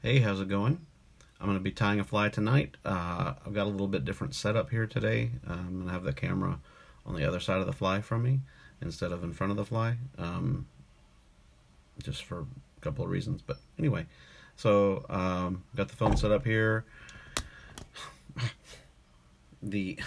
Hey, how's it going? I'm going to be tying a fly tonight. I've got a little bit different setup here today. I'm going to have the camera on the other side of the fly from me instead of in front of the fly, just for a couple of reasons. But anyway, so got the film set up here. The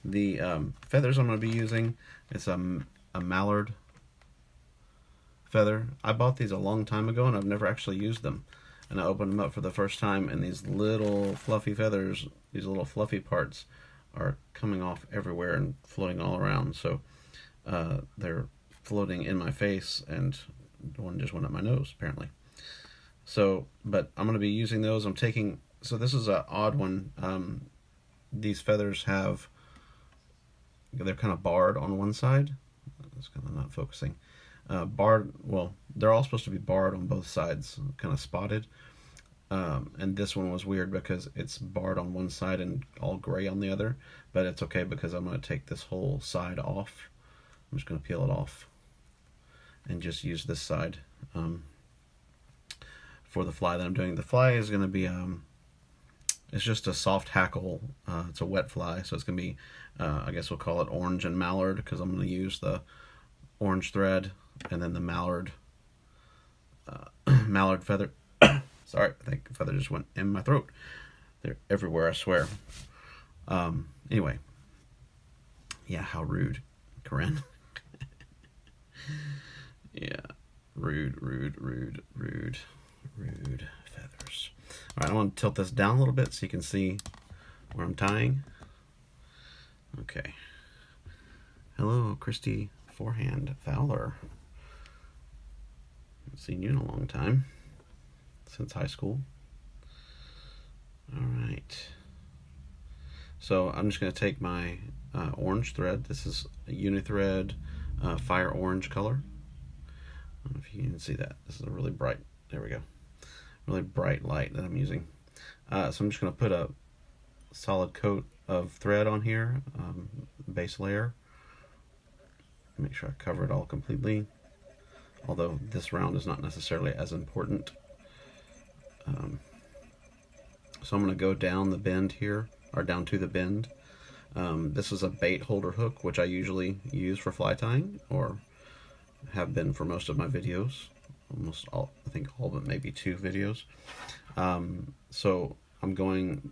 feathers I'm going to be using, it's a Mallard feather. I bought these a long time ago and I've never actually used them. And I opened them up for the first time, and these little fluffy feathers, these little fluffy parts, are coming off everywhere and floating all around. So they're floating in my face, and one just went up my nose, apparently. So, but I'm going to be using those. So this is an odd one. These feathers they're kind of barred on one side. It's kind of not focusing. They're all supposed to be barred on both sides, kind of spotted. And this one was weird because it's barred on one side and all gray on the other, but it's okay because I'm going to take this whole side off. I'm just going to peel it off and just use this side for the fly that I'm doing. The fly is going to be, it's just a soft hackle. It's a wet fly, so it's going to be, I guess we'll call it orange and mallard, because I'm going to use the orange thread and then the mallard feather. Sorry, I think the feather just went in my throat. They're everywhere, I swear. Anyway. Yeah, how rude, Corinne. Yeah, rude feathers. Alright, I want to tilt this down a little bit so you can see where I'm tying. Okay. Hello, Christy Forehand Fowler. Haven't seen you in a long time. Since high school. Alright. So I'm just going to take my orange thread. This is a Unithread fire orange color. I don't know if you can see that. This is a really bright, there we go. Really bright light that I'm using. So I'm just going to put a solid coat of thread on here, base layer. Make sure I cover it all completely. Although this round is not necessarily as important. So I'm going to go down the bend here, or down to the bend. This is a bait holder hook, which I usually use for fly tying, or have been for most of my videos. Almost all, I think all but maybe 2 videos. So I'm going,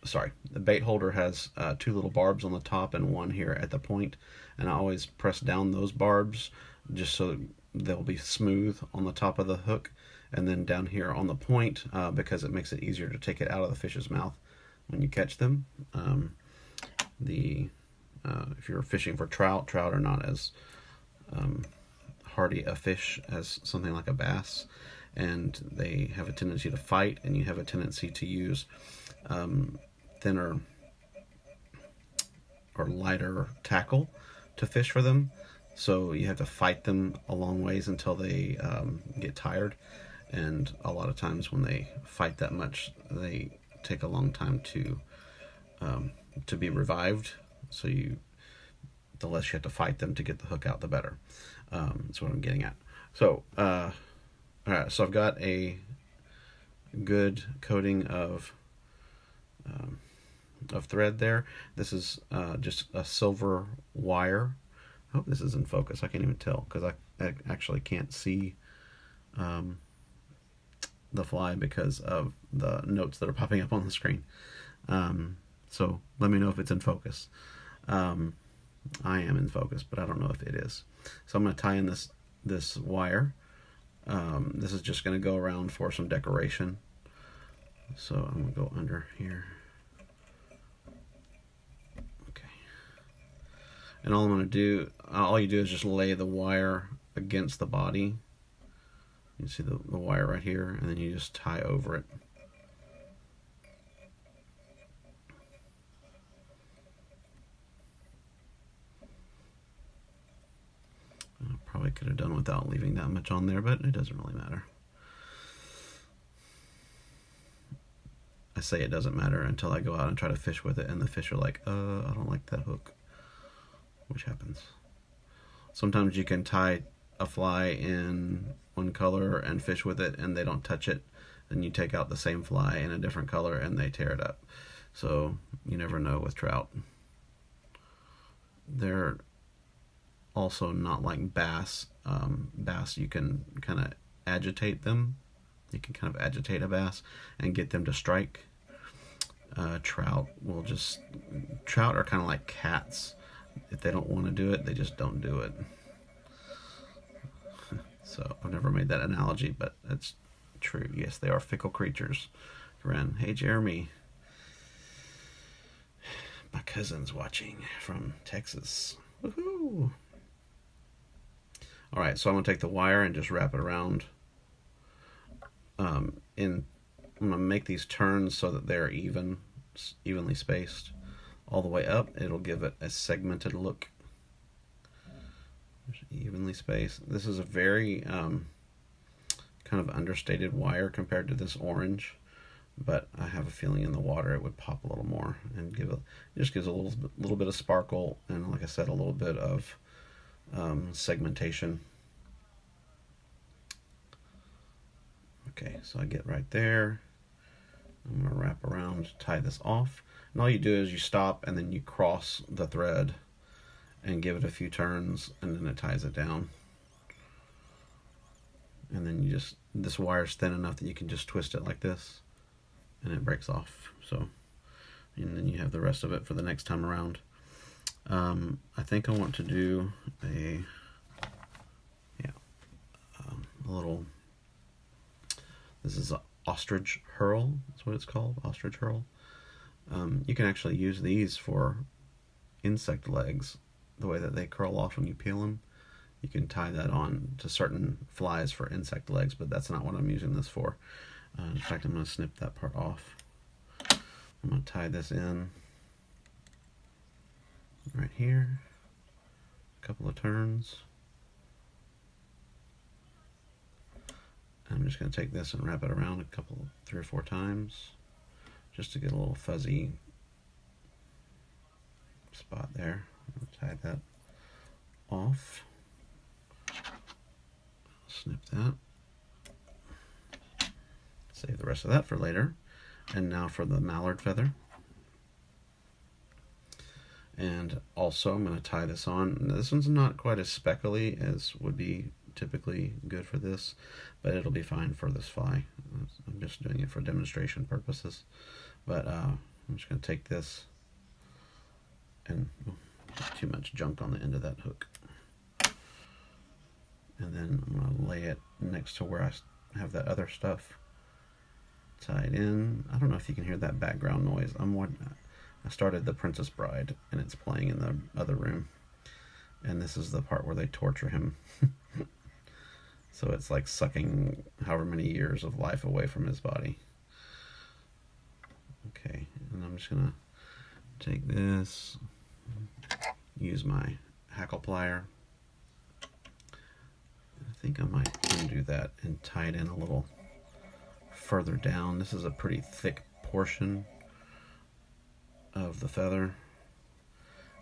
the bait holder has 2 little barbs on the top and 1 here at the point, and I always press down those barbs just so they'll be smooth on the top of the hook, and then down here on the point, because it makes it easier to take it out of the fish's mouth when you catch them. If you're fishing for trout are not as hardy a fish as something like a bass, and they have a tendency to fight, and you have a tendency to use thinner or lighter tackle to fish for them. So you have to fight them a long ways until they get tired. And a lot of times when they fight that much, they take a long time to be revived. So the less you have to fight them to get the hook out, the better. That's what I'm getting at. So, all right. So I've got a good coating of thread there. This is just a silver wire. I hope this is in focus. I can't even tell because I actually can't see the fly because of the notes that are popping up on the screen. So let me know if it's in focus. I am in focus, but I don't know if it is. So I'm going to tie in this wire. This is just going to go around for some decoration. So I'm going to go under here. Okay. And all you do is just lay the wire against the body. You see the wire right here, and then you just tie over it. I probably could have done without leaving that much on there, but it doesn't really matter. I say it doesn't matter until I go out and try to fish with it, and the fish are like, I don't like that hook, which happens. Sometimes you can tie a fly in one color and fish with it and they don't touch it, then you take out the same fly in a different color and they tear it up. So you never know with trout. They're also not like bass. Bass, you can kind of agitate them. You can kind of agitate a bass and get them to strike. Trout are kind of like cats. If they don't want to do it, they just don't do it. So I've never made that analogy, but it's true. Yes, they are fickle creatures. Ren, hey Jeremy. My cousin's watching from Texas. Woohoo! Alright, so I'm going to take the wire and just wrap it around. I'm going to make these turns so that they're evenly spaced all the way up. It'll give it a segmented look. Evenly spaced. This is a very kind of understated wire compared to this orange, but I have a feeling in the water it would pop a little more and just gives a little bit of sparkle, and like I said, a little bit of segmentation. Okay, so I get right there. I'm going to wrap around, tie this off, and all you do is you stop and then you cross the thread and give it a few turns, and then it ties it down. And then this wire's thin enough that you can just twist it like this and it breaks off. So, and then you have the rest of it for the next time around. I think I want to do a little, this is an ostrich hurl, that's what it's called, ostrich hurl. You can actually use these for insect legs, the way that they curl off when you peel them. You can tie that on to certain flies for insect legs, but that's not what I'm using this for. In fact, I'm going to snip that part off. I'm going to tie this in right here. A couple of turns. I'm just going to take this and wrap it around 3 or 4 times just to get a little fuzzy spot there. Tie that off. Snip that. Save the rest of that for later. And now for the mallard feather. And also I'm going to tie this on. Now, this one's not quite as speckly as would be typically good for this, but it'll be fine for this fly. I'm just doing it for demonstration purposes. But I'm just going to take this and too much junk on the end of that hook. And then I'm going to lay it next to where I have that other stuff tied in. I don't know if you can hear that background noise. I started The Princess Bride and it's playing in the other room. And this is the part where they torture him. So it's like sucking however many years of life away from his body. Okay, and I'm just going to take this, use my hackle plier. I think I might undo that and tie it in a little further down. This is a pretty thick portion of the feather.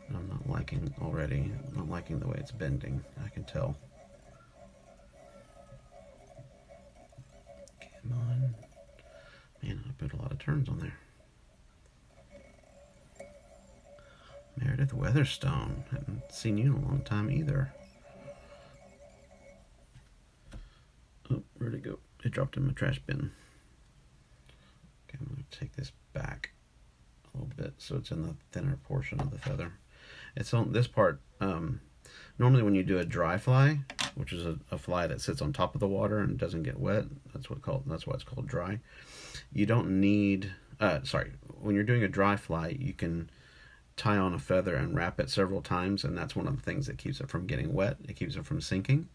I'm not liking the way it's bending, I can tell. Come on. Man, I put a lot of turns on there. Meredith Weatherstone. Haven't seen you in a long time either. Oh, where'd it go? It dropped in my trash bin. Okay, I'm going to take this back a little bit so it's in the thinner portion of the feather. It's on this part. Normally when you do a dry fly, which is a fly that sits on top of the water and doesn't get wet, that's why it's called dry. You don't need, when you're doing a dry fly, you can tie on a feather and wrap it several times, and that's one of the things that keeps it from getting wet. It keeps it from sinking.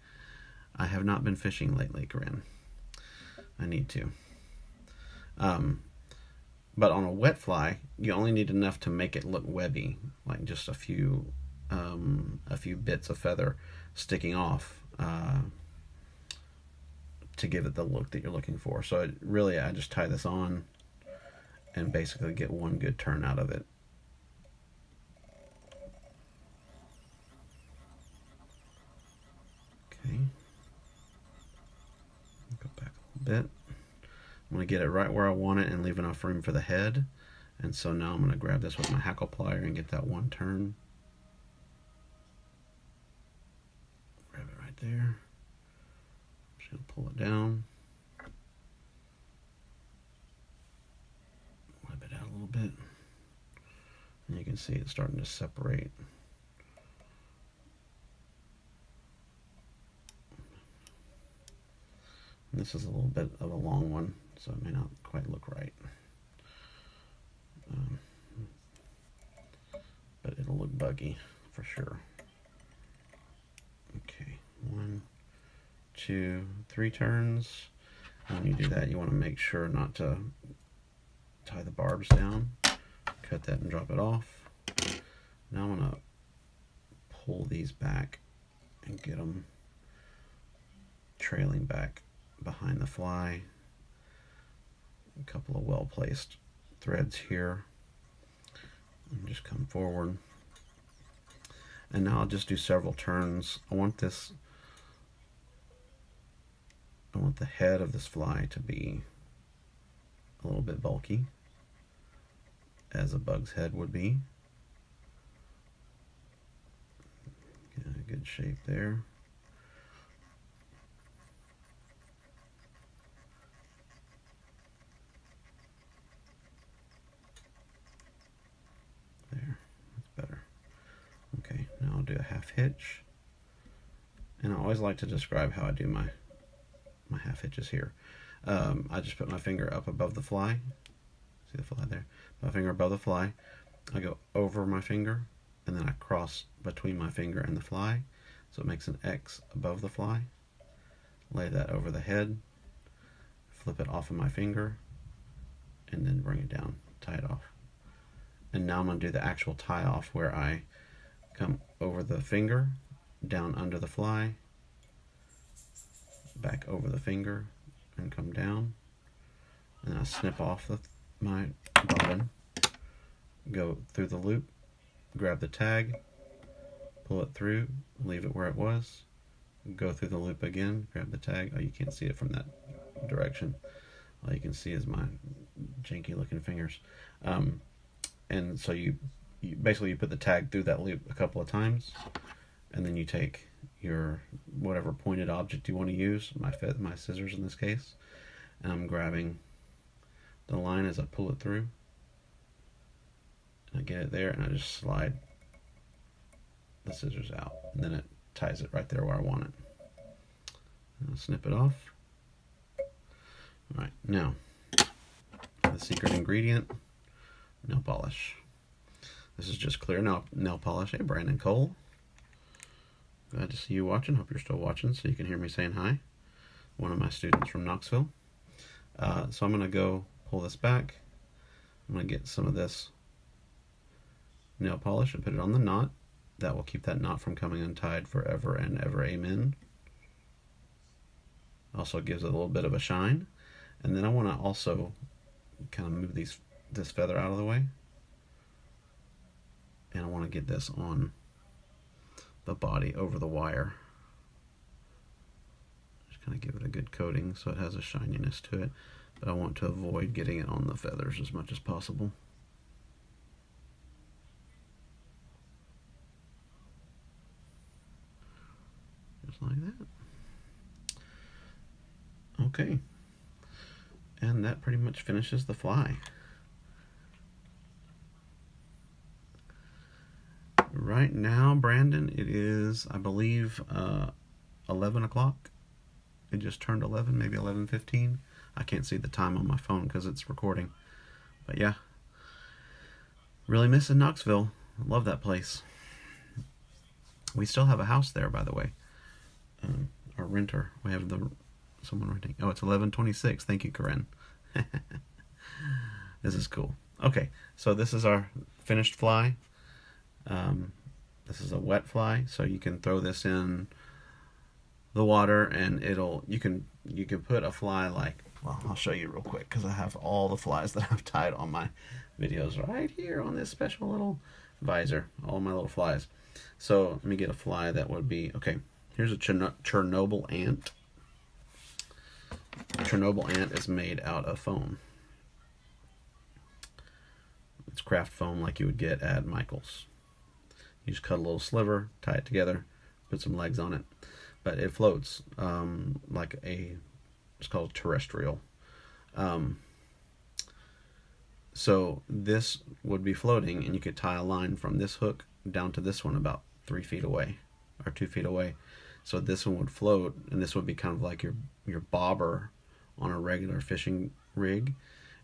I have not been fishing lately, Corinne. I need to. But on a wet fly, you only need enough to make it look webby, like just a few bits of feather sticking off to give it the look that you're looking for. So I just tie this on and basically get one good turn out of it. Okay. bit. I'm going to get it right where I want it and leave enough room for the head. And so now I'm going to grab this with my hackle plier and get that one turn. Grab it right there. Just going to pull it down. Whip it out a little bit. And you can see it's starting to separate. And this is a little bit of a long one, so it may not quite look right. But it'll look buggy for sure. Okay, 1, 2, 3 turns. And when you do that, you want to make sure not to tie the barbs down. Cut that and drop it off. Now I'm going to pull these back and get them trailing back behind the fly. A couple of well-placed threads here. And just come forward. And now I'll just do several turns. I want the head of this fly to be a little bit bulky, as a bug's head would be. Get a good shape there. There, that's better. Okay, now I'll do a half hitch. And I always like to describe how I do my half hitches here. I just put my finger up above the fly. See the fly there? My finger above the fly. I go over my finger, and then I cross between my finger and the fly, so it makes an X above the fly. Lay that over the head, flip it off of my finger, and then bring it down, tie it off. And now I'm going to do the actual tie off, where I come over the finger, down under the fly, back over the finger, and come down. And then I snip off my bobbin, go through the loop, grab the tag, pull it through, leave it where it was, go through the loop again, grab the tag. Oh, you can't see it from that direction. All you can see is my janky looking fingers. And so you basically put the tag through that loop a couple of times, and then you take your whatever pointed object you want to use, my scissors in this case, and I'm grabbing the line as I pull it through, and I get it there, and I just slide the scissors out, and then it ties it right there where I want it. And I'll snip it off. All right, now the secret ingredient: nail polish. This is just clear nail polish. Hey, Brandon Cole. Glad to see you watching. Hope you're still watching so you can hear me saying hi. One of my students from Knoxville. So I'm going to go pull this back. I'm going to get some of this nail polish and put it on the knot. That will keep that knot from coming untied forever and ever. Amen. Also gives it a little bit of a shine. And then I want to also kind of move this feather out of the way. And I want to get this on the body over the wire. Just kind of give it a good coating so it has a shininess to it, but I want to avoid getting it on the feathers as much as possible. Just like that. Okay, and that pretty much finishes the fly. Right now, Brandon, it is, I believe, 11 o'clock. It just turned 11, maybe 11:15. I can't see the time on my phone because it's recording. But yeah, really missing Knoxville. Love that place. We still have a house there, by the way. Our renter. We have someone renting. Oh, it's 11:26. Thank you, Corinne. This is cool. Okay, so this is our finished fly. This is a wet fly, so you can throw this in the water, and you can put a fly like, well, I'll show you real quick because I have all the flies that I've tied on my videos right here on this special little visor, all my little flies. So let me get a fly that would be, okay, here's a Chernobyl ant. Chernobyl ant is made out of foam. It's craft foam like you would get at Michael's. You just cut a little sliver, tie it together, put some legs on it, but it floats like it's called terrestrial. So this would be floating, and you could tie a line from this hook down to this one about 3 feet away or 2 feet away. So this one would float, and this would be kind of like your bobber on a regular fishing rig,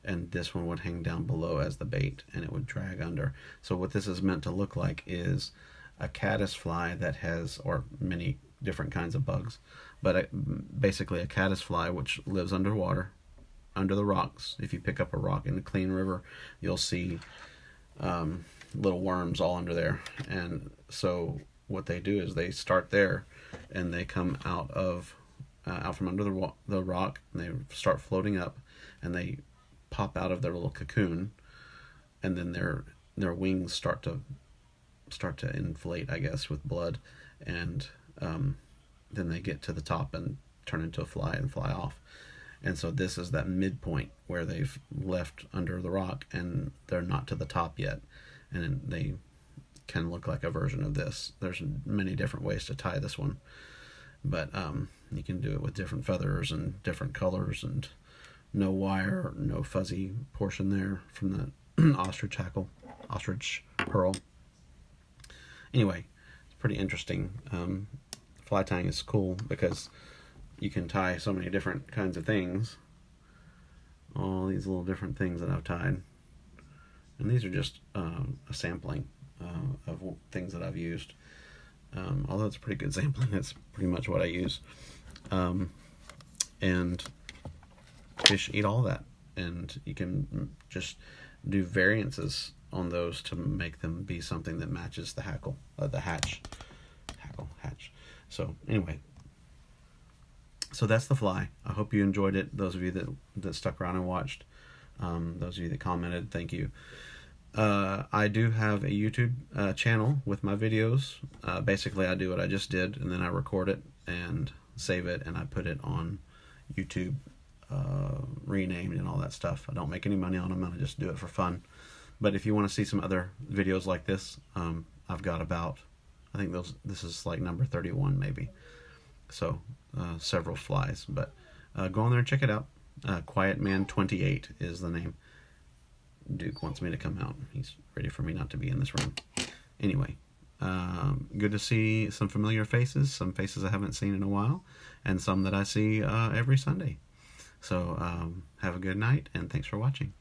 and this one would hang down below as the bait, and it would drag under. So what this is meant to look like is a caddisfly that has, or many different kinds of bugs, but basically a caddisfly which lives underwater, under the rocks. If you pick up a rock in a clean river, you'll see little worms all under there. And so what they do is they start there, and they come out from under the rock, and they start floating up, and they pop out of their little cocoon, and then their wings start to inflate, I guess, with blood, and then they get to the top and turn into a fly and fly off. And so this is that midpoint where they've left under the rock, and they're not to the top yet, and they can look like a version of this. There's many different ways to tie this one, but you can do it with different feathers and different colors, and no wire, no fuzzy portion there from the ostrich hackle, ostrich hurl. Anyway, it's pretty interesting. Fly tying is cool because you can tie so many different kinds of things. All these little different things that I've tied. And these are just a sampling of things that I've used. Although it's a pretty good sampling, that's pretty much what I use. And fish eat all that. And you can just do variances on those to make them be something that matches the hackle, the hatch. Hackle, hatch. So anyway, so that's the fly. I hope you enjoyed it. Those of you that stuck around and watched, those of you that commented, thank you. I do have a YouTube channel with my videos. Basically, I do what I just did, and then I record it and save it, and I put it on YouTube, renamed and all that stuff. I don't make any money on them. I just do it for fun. But if you want to see some other videos like this, I've got about, I think this is like number 31 maybe. So several flies, but go on there and check it out. Quiet Man 28 is the name. Duke wants me to come out. He's ready for me not to be in this room. Anyway, good to see some familiar faces, some faces I haven't seen in a while, and some that I see every Sunday. So have a good night, and thanks for watching.